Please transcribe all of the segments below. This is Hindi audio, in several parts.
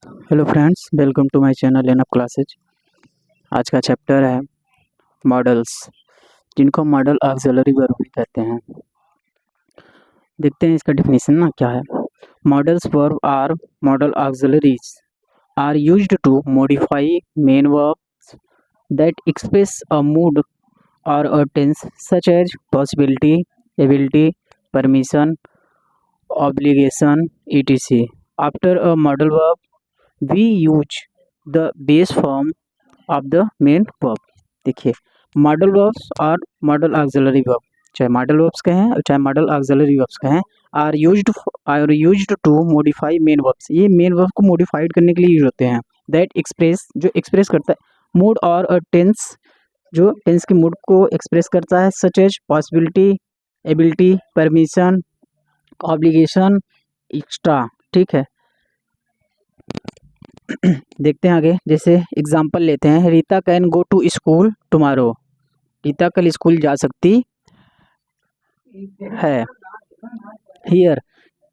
Hello friends, welcome to my channel enough classes. आज का चैप्टर है मॉडल्स, जिनको मॉडल ऑक्सिलरी वर्ब भी कहते हैं। देखते हैं इसका डेफिनेशन ना क्या है। Modals verb are modal auxiliaries are used to modify main verbs that express a mood और a tense such as possibility, ability, permission, obligation, etc. After a modal verb, we use the base form of the main verb। देखिए, मॉडल वर्ब्स और मॉडल ऑक्सिलरी वर्ब, चाहे मॉडल वर्ब्स कहें और चाहे मॉडल ऑक्सिलरी वर्ब्स कहें, are used to modify main verbs. ये मेन वर्ब को मॉडिफाइड करने के लिए यूज होते हैं। दैट एक्सप्रेस, जो एक्सप्रेस करता है मूड और अ टेंस, जो टेंस के मूड को एक्सप्रेस करता है, such as possibility, ability, permission, obligation, extra. ठीक है, देखते हैं आगे। जैसे एग्जांपल लेते हैं, Rita can go to school tomorrow. Rita कल स्कूल जा सकती है। Here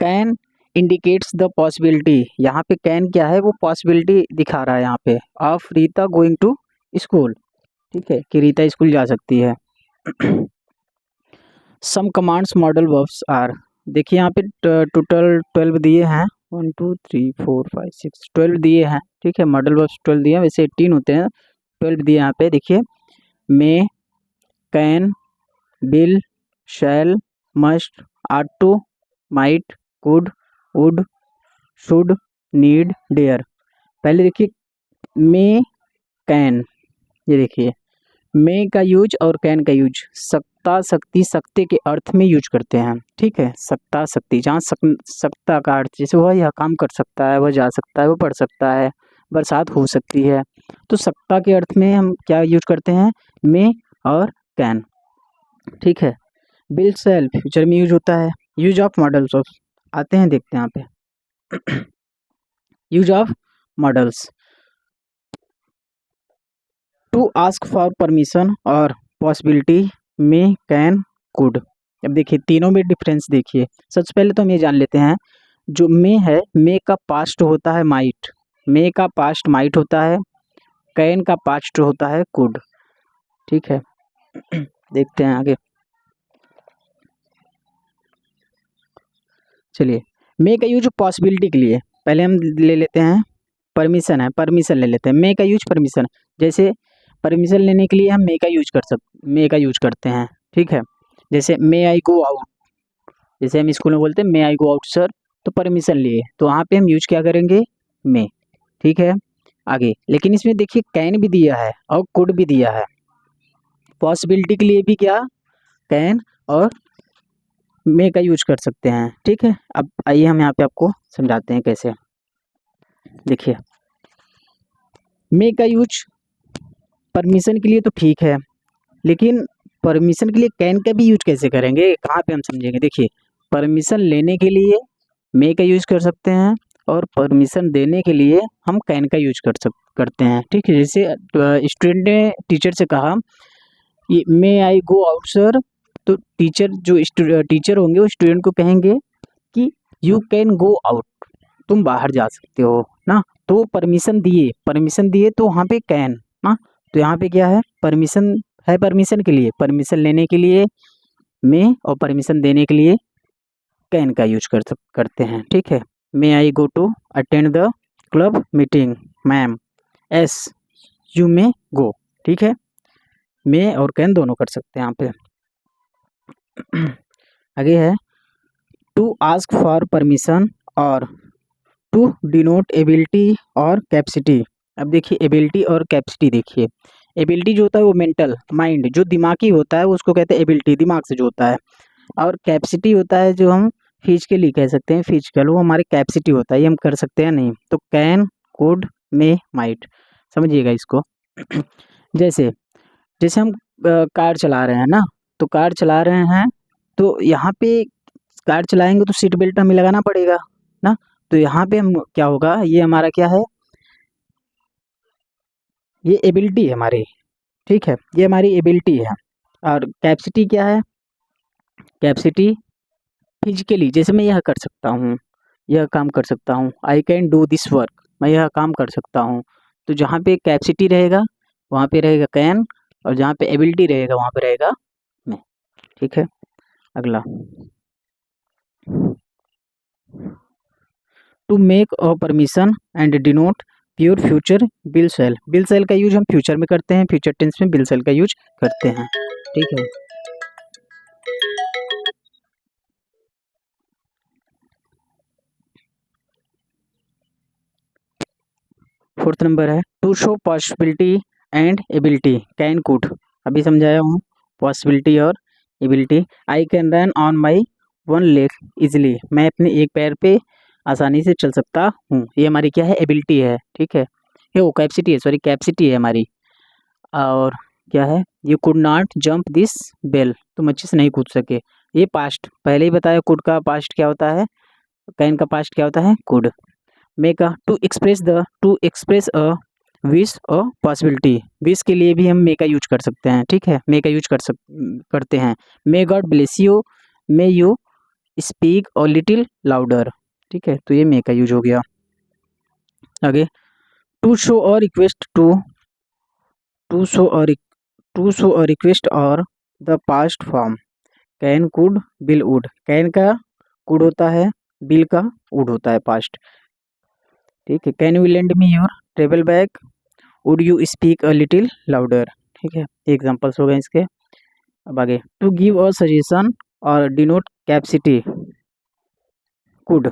can indicates the possibility. यहाँ पे कैन क्या है, वो पॉसिबिलिटी दिखा रहा है यहाँ पे, of Rita going to school. ठीक है, कि रीता स्कूल जा सकती है। Some commands modal verbs are, देखिए यहाँ पे टोटल 12 दिए हैं। 1 2 3 4 5 6 12 दिए हैं। ठीक है, मॉडल वर्ब्स 12 दिए हैं, वैसे 18 होते हैं, 12 दिए यहाँ पे। देखिए, may, can, will, shall, must, ought to, might, could, would, should, need, dare. पहले देखिए मे, कैन, ये देखिए मे का यूज और कैन का यूज सकता, शक्ति, सकते के अर्थ में यूज करते हैं। ठीक है, सकता, शक्ति, जहाँ सकता का अर्थ जैसे वह यह काम कर सकता है, वह जा सकता है, वह पढ़ सकता है, बरसात हो सकती है, तो सकता के अर्थ में हम क्या यूज करते हैं, मे और कैन। ठीक है, विल, शैल फ्यूचर में यूज होता है। यूज ऑफ मॉडल्स ऑफ, आते हैं देखते हैं यहाँ पे। Use of modals, to ask for permission और पॉसिबिलिटी, मे, कैन, कुड। अब देखिए तीनों में डिफरेंस देखिए। सबसे पहले तो हम ये जान लेते हैं, जो मे है, मे का पास्ट होता है माइट, मे का पास्ट माइट होता है, कैन का पास्ट होता है कुड। ठीक है, देखते हैं आगे। चलिए, मे का यूज पॉसिबिलिटी के लिए, पहले हम ले लेते हैं परमिशन है, परमिशन ले लेते हैं। मे का यूज परमिशन, जैसे परमिशन लेने के लिए हम मे का यूज करते हैं। ठीक है, जैसे मे आई गो आउट, जैसे हम स्कूल में बोलते हैं मे आई गो आउट सर, तो परमिशन लिए, तो वहाँ पे हम यूज क्या करेंगे, मे। ठीक है, आगे लेकिन इसमें देखिए कैन भी दिया है और कुड भी दिया है। पॉसिबिलिटी के लिए भी क्या, कैन और मे का यूज कर सकते हैं। ठीक है, अब आइए हम यहाँ पे आपको समझाते हैं कैसे। देखिए, मे का यूज परमिशन के लिए तो ठीक है, लेकिन परमिशन के लिए कैन का भी यूज कैसे करेंगे, कहाँ पे हम समझेंगे। देखिए, परमिशन लेने के लिए मे का यूज कर सकते हैं और परमिशन देने के लिए हम कैन का यूज करते हैं। ठीक है, जैसे स्टूडेंट ने टीचर से कहा ये मे आई गो आउट सर, तो टीचर जो टीचर होंगे वो स्टूडेंट को कहेंगे कि यू कैन गो आउट, तुम बाहर जा सकते हो ना। तो परमिशन दिए तो वहाँ पे कैन ना, तो यहाँ पे क्या है, परमिशन है, परमिशन के लिए, परमिशन लेने के लिए मे और परमिशन देने के लिए कैन का यूज करते हैं। ठीक है, may I go to attend the club meeting ma'am, yes you may go. ठीक है, मे और कैन दोनों कर सकते हैं यहाँ पे। आगे है टू आस्क फॉर परमिशन और टू डिनोट एबिलिटी और कैपेसिटी। अब देखिए एबिलिटी और कैपेसिटी, देखिए एबिलिटी जो होता है वो मेंटल माइंड, जो दिमागी होता है उसको कहते हैं एबिलिटी, दिमाग से जो होता है, और कैपेसिटी होता है जो हम फिजिकली कह सकते हैं, फिजिकल, वो हमारी कैपेसिटी होता है, ये हम कर सकते हैं नहीं। तो कैन, कुड, मे, माइट, समझिएगा इसको। जैसे जैसे हम कार चला रहे हैं ना, तो कार चला रहे हैं, तो यहाँ पे कार चलाएंगे तो सीट बेल्ट हमें लगाना पड़ेगा ना, तो यहाँ पे हम क्या होगा, ये हमारा क्या है, ये एबिलिटी है हमारी। ठीक है, ये हमारी एबिलिटी है। और कैपेसिटी क्या है, कैपेसिटी फिजिकली, जैसे मैं यह कर सकता हूँ, यह काम कर सकता हूँ, I can do this work, मैं यह काम कर सकता हूँ। तो जहाँ पे कैपेसिटी रहेगा वहाँ पे रहेगा कैन, और जहाँ पे एबिलिटी रहेगा वहाँ पे रहेगा मैं। ठीक है, अगला, to make a permission and denote pure future will shall. Will shall का यूज हम फ्यूचर में करते हैं, फ्यूचर टेंस में बिल सेल का यूज करते हैं। ठीक है, फोर्थ नंबर है to show possibility and ability can could. अभी समझाया हूँ पॉसिबिलिटी और ability. I can run on my one leg easily, मैं अपने एक पैर पे आसानी से चल सकता हूँ। ये हमारी क्या है, एबिलिटी है। ठीक है, ये वो कैपेसिटी है, सॉरी कैपेसिटी है हमारी। और क्या है, you could not jump this well, तुम अच्छे से नहीं कूद सके। ये पास्ट पहले ही बताया, कुड का पास्ट क्या होता है, कैन का पास्ट क्या होता है, could. Make a to express a wish a possibility, wish के लिए भी हम मे का यूज कर सकते हैं। ठीक है, मे का यूज करते हैं। May God bless you, may you speak a little louder. ठीक है, तो ये मे का यूज हो गया। आगे, टू शो और रिक्वेस्ट टू शो और टू शो अ रिक्वेस्ट और the past form can could bill would. Can का कुड होता है, बिल का वुड होता है पास्ट। ठीक है, can you lend me your travel bag, would you speak a little louder. ठीक है, एग्जाम्पल्स हो गए इसके। अब आगे, टू गिव अ सजेशन और डिनोट कैपेसिटी कुड,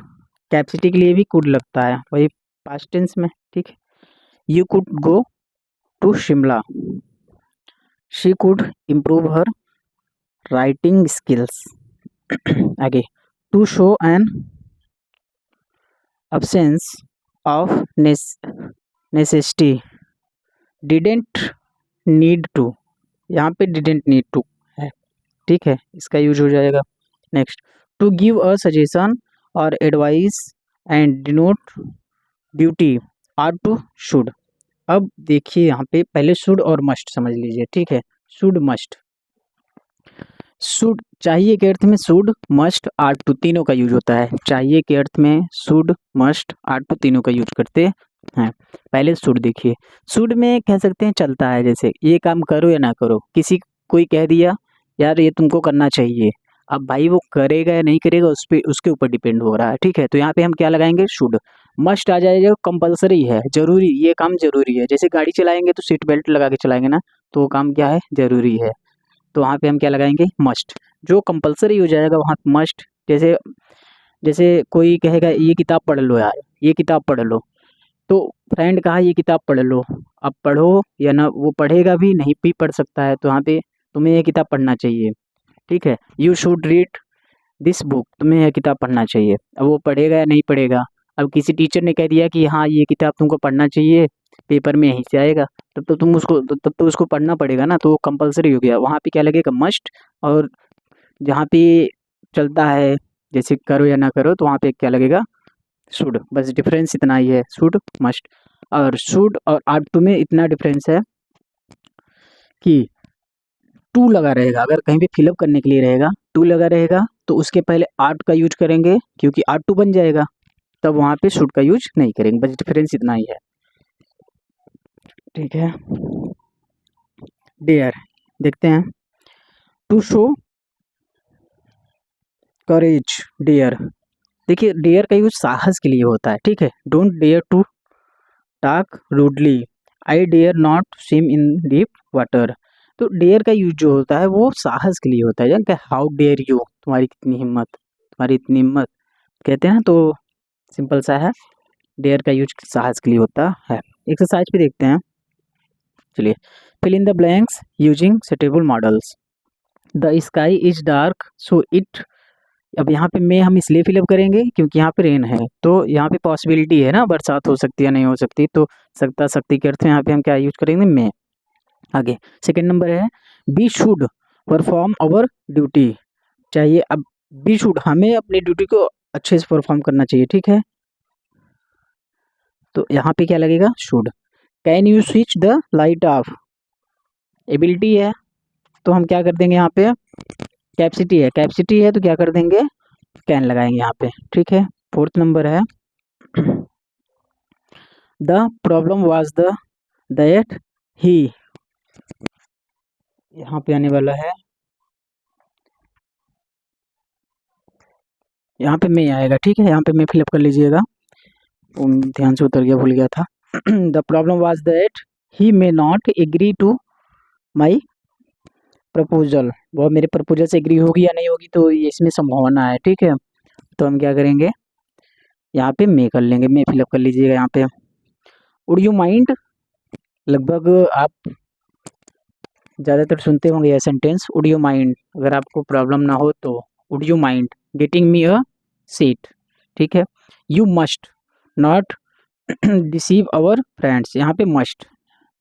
कैपेसिटी के लिए भी कुड लगता है, वही पास्ट टेंस में। ठीक है, you could go to Shimla, she could improve her writing skills. आगे, to show an absence of necessity didn't need to, यहाँ पे didn't need to है। ठीक है, इसका यूज हो जाएगा। Next, to give a suggestion और advice and denote duty are to should. अब देखिए यहाँ पे पहले शुड और मस्ट समझ लीजिए। ठीक है, शुड मस्ट, शुड चाहिए के अर्थ में शुड, मस्ट आर टू तीनों का यूज होता है। चाहिए के अर्थ में शुड, मस्ट, आर टू तीनों का यूज करते हैं। पहले शुड देखिए, शुड में कह सकते हैं चलता है, जैसे ये काम करो या ना करो, किसी कोई कह दिया यार ये तुमको करना चाहिए, अब भाई वो करेगा या नहीं करेगा उस पे उसके ऊपर डिपेंड हो रहा है। ठीक है, तो यहाँ पे हम क्या लगाएंगे, शुड। मस्ट आ जाएगा, कंपलसरी है, जरूरी, ये काम जरूरी है। जैसे गाड़ी चलाएंगे तो सीट बेल्ट लगा के चलाएंगे ना, तो वो काम क्या है, जरूरी है। तो वहाँ पे हम क्या लगाएंगे, मस्ट। जो कंपलसरी हो जाएगा वहाँ पे मस्ट। जैसे जैसे कोई कहेगा ये किताब पढ़ लो यार, ये किताब पढ़ लो, तो फ्रेंड कहा ये किताब पढ़ लो, अब पढ़ो या ना, वो पढ़ेगा भी नहीं भी पढ़ सकता है, तो वहाँ पे तुम्हें ये किताब पढ़ना चाहिए। ठीक है, you should read this book, तुम्हें यह किताब पढ़ना चाहिए। अब वो पढ़ेगा या नहीं पढ़ेगा, अब किसी टीचर ने कह दिया कि हाँ ये किताब तुमको पढ़ना चाहिए, पेपर में यहीं से आएगा, तब तो तुम उसको तब तो उसको पढ़ना पड़ेगा ना, तो वो कंपलसरी हो गया। वहाँ पे क्या लगेगा, मस्ट। और जहाँ पे चलता है जैसे करो या ना करो, तो वहाँ पे क्या लगेगा, शुड। बस डिफरेंस इतना ही है, शुड मस्ट। और शुड और आर टू में इतना डिफरेंस है कि टू लगा रहेगा, अगर कहीं भी फिलअप करने के लिए रहेगा टू लगा रहेगा, तो उसके पहले आर्ट का यूज करेंगे क्योंकि आर्ट टू बन जाएगा, तब वहाँ पे शुड का यूज नहीं करेंगे। बस डिफरेंस इतना ही है। ठीक है, डेयर देखते हैं, टू शो करेज, डेयर। देखिए डेयर का यूज साहस के लिए होता है। ठीक है, don't dare to talk rudely, I dare not swim in deep water. तो डेयर का यूज जो होता है वो साहस के लिए होता है, जानते हैं, हाउ डेयर यू, तुम्हारी कितनी हिम्मत, तुम्हारी इतनी हिम्मत कहते हैं ना, तो सिंपल सा है, डेयर का यूज साहस के लिए होता है। एक्सरसाइज पे देखते हैं, चलिए, fill in the blanks using suitable modals. The sky is dark so it, अब यहाँ पे मैं हम इसलिए फिलअप करेंगे क्योंकि यहाँ पे रेन है, तो यहाँ पे पॉसिबिलिटी है ना, बरसात हो सकती है नहीं हो सकती, तो सकता सकती के अर्थ में यहाँ पे हम क्या यूज करेंगे, मैं। आगे, सेकंड नंबर है, we should perform our duty. चाहिए, अब बी शुड, हमें अपनी ड्यूटी को अच्छे से परफॉर्म करना चाहिए। ठीक है, तो यहाँ पे क्या लगेगा, should. Can you switch the light of, ability है, तो हम क्या कर देंगे, यहाँ पे कैपेसिटी है, कैपेसिटी है तो क्या कर देंगे, कैन लगाएंगे यहाँ पे। ठीक है, फोर्थ नंबर है, the problem was the that he, यहाँ पे आने वाला है, यहाँ पे मैं आएगा, ठीक है, यहाँ पे मैं फिलअप कर लीजिएगा। ध्यान से उतर गया, भूल गया था। The problem was that he may not agree to my proposal, वो मेरे प्रपोजल से एग्री होगी या नहीं होगी, तो ये इसमें संभावना है, ठीक है। तो हम क्या करेंगे, यहाँ पे मैं कर लेंगे, मैं फिलअप कर लीजिएगा यहाँ पे। वुड यू माइंड, लगभग आप ज़्यादातर सुनते होंगे यह सेंटेंस, वुड यू माइंड, अगर आपको प्रॉब्लम ना हो तो would you mind getting me a seat, ठीक है। You must not deceive our friends, यहाँ पे मस्ट,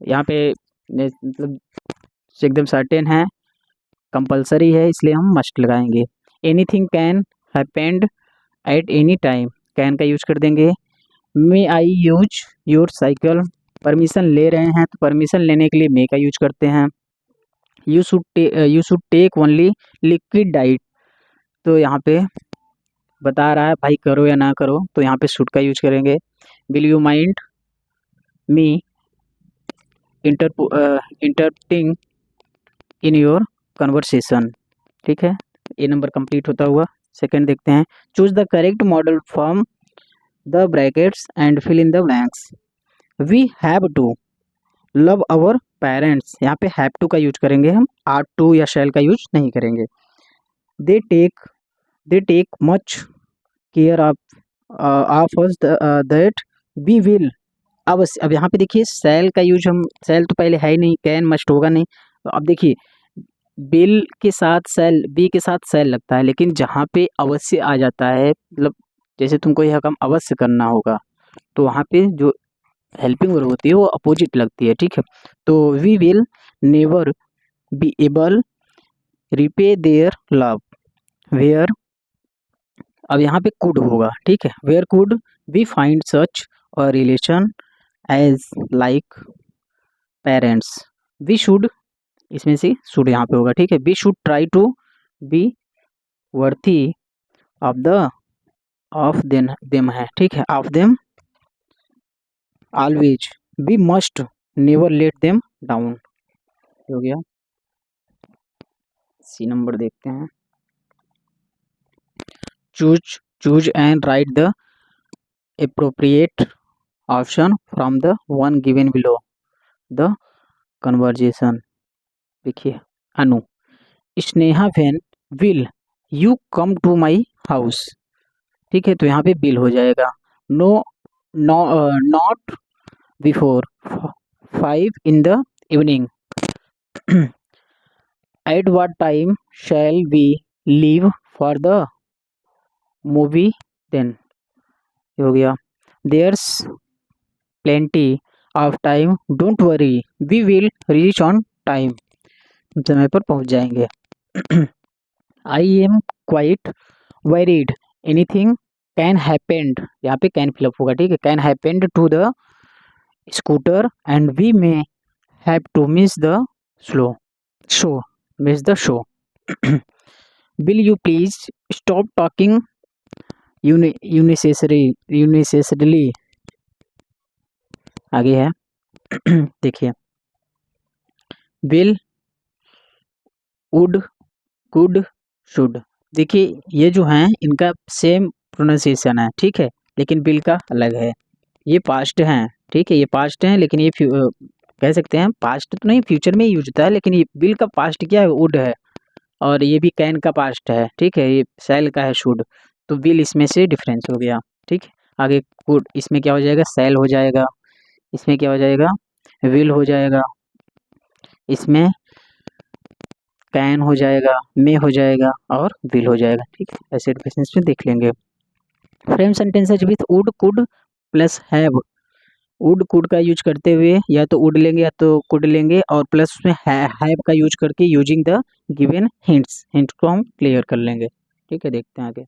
यहाँ पे मतलब एकदम सर्टेन है, कंपलसरी है, इसलिए हम मस्ट लगाएंगे। Anything can happened at any time, can का यूज कर देंगे। मे आई यूज योर साइकिल, परमिशन ले रहे हैं तो परमिशन लेने के लिए मे का यूज करते हैं। You should take only liquid diet, तो यहाँ पे बता रहा है भाई करो या ना करो, तो यहाँ पे शुड का यूज करेंगे। Will you mind me interrupting in your conversation, ठीक है। ए नंबर कंप्लीट होता हुआ। सेकंड देखते हैं, choose the correct modal from the brackets and fill in the blanks. We have to love our parents, यहाँ पे हैव टू का यूज करेंगे हम, आर टू या शैल का यूज नहीं करेंगे। They take much care of us that we will, अब यहाँ पे देखिए सेल का यूज, हम सेल तो पहले है ही नहीं, कैन मस्ट होगा नहीं, तो अब देखिए बिल के साथ सेल, बी के साथ सेल लगता है, लेकिन जहाँ पे अवश्य आ जाता है, मतलब जैसे तुमको यह काम अवश्य करना होगा, तो वहाँ पे जो हेल्पिंग वर्ब होती है वो अपोजिट लगती है, ठीक है। तो we will never be able repay their love where, अब यहाँ पे कुड होगा, ठीक है। Where could we find such a relation as like parents, we should, इसमें से शुड यहाँ पे होगा, ठीक है। We should try to be worthy of the of them है, ठीक है, of them always, we must never let them down, हो गया। सी नंबर देखते हैं, choose and right the appropriate option from the one given below the conversation। देखिए, Anu, Sneha when will you come to my house, ठीक है, तो यहाँ पे बिल हो जाएगा। No not before 5 in the evening। At what time shall we leave for the movie then, हो गया। There's plenty of time, don't worry we will reach on time, समय पर पहुंच जाएंगे। I am quite worried anything can happen, यहाँ पे can फिलअप होगा, ठीक है, can happen to the scooter and we may have to miss the show। will you please stop talking unnecessarily, आगे है। देखिए, विल, वुड, कुड, शुड, देखिए ये जो हैं इनका सेम प्रोनाउंसिएशन है, ठीक है, लेकिन बिल का अलग है। ये पास्ट हैं, ठीक है, ये पास्ट हैं, लेकिन ये कह सकते हैं पास्ट तो नहीं, फ्यूचर में ही यूज होता है, लेकिन ये बिल का पास्ट क्या है, वुड है, और ये भी कैन का पास्ट है, ठीक है, ये सेल का है शुड, तो बिल इसमें से डिफरेंस हो गया, ठीक है। आगे कुड, इसमें क्या हो जाएगा, सेल हो जाएगा, इसमें क्या हो जाएगा, विल हो जाएगा, इसमें कैन हो जाएगा, मे हो जाएगा और विल हो जाएगा, ठीक है। ऐसे डिफरेंस में देख लेंगे। Frame sentences with would, could plus have, would could का यूज करते हुए या तो वुड लेंगे या तो कुड लेंगे, और प्लस उसमें हैव का यूज करके यूजिंग द गिवन हिंट को हम क्लियर कर लेंगे, ठीक है। देखते हैं आगे।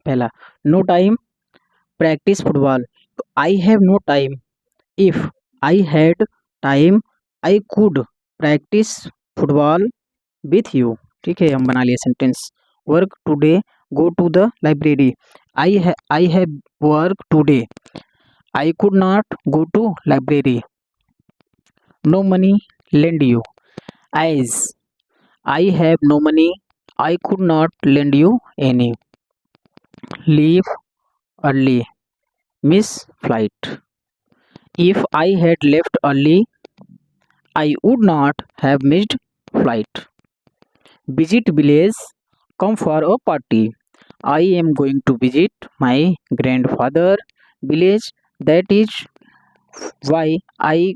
पहला, नो टाइम प्रैक्टिस फुटबॉल, तो I have no time, if I had time I could practice football with you, ठीक है, हम बना लिए sentence. Work today, go to the library, I have work today. I could not go to library. No money lend you. As I have no money, I could not lend you any. Leave early. Miss flight. If I had left early, I would not have missed flight. Visit village. Come for a party. I am going to visit my grandfather village. That is why I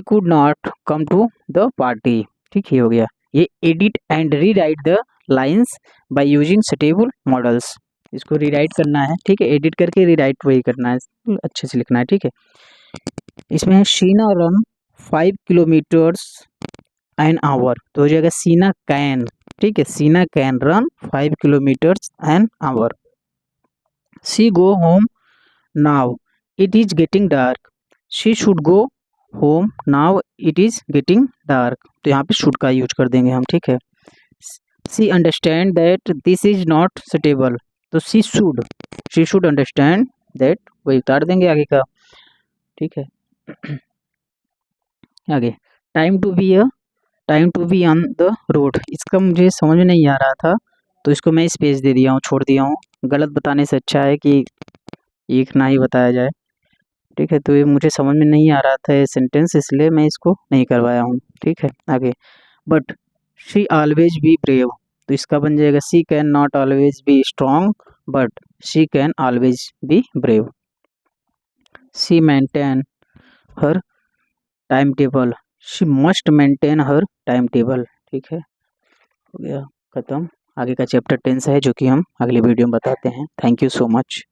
could not come to the party. ठीक है, हो गया। ये edit and rewrite the lines by using suitable models. इसको रीराइट करना है, ठीक है, एडिट करके रीराइट वही करना है, अच्छे से लिखना है, ठीक है। इसमें है Sheena run 5 kilometres an hour, तो हो जाएगा सीना कैन, ठीक है, सीना can run 5 kilometres an hour. She go home now it is getting dark. She should go home now it is getting dark, तो यहाँ पे शुड का यूज कर देंगे हम, ठीक है। She understand that this is not suitable, तो शी शुड अंडरस्टैंड दैट, वही उतार देंगे आगे का, ठीक है। आगे time to be on the road, इसका मुझे समझ में नहीं आ रहा था, तो इसको मैं स्पेस दे दिया हूँ, छोड़ दिया हूँ। गलत बताने से अच्छा है कि एक ना ही बताया जाए, ठीक है। तो ये मुझे समझ में नहीं आ रहा था ये सेंटेंस, इसलिए मैं इसको नहीं करवाया हूँ, ठीक है। आगे but she always be brave, तो इसका बन जाएगा she can not always be strong but she can always be brave. She maintain her time table, she must maintain her time table, ठीक है, हो गया खत्म। आगे का चैप्टर 10 है जो कि हम अगले वीडियो में बताते हैं। Thank you so much.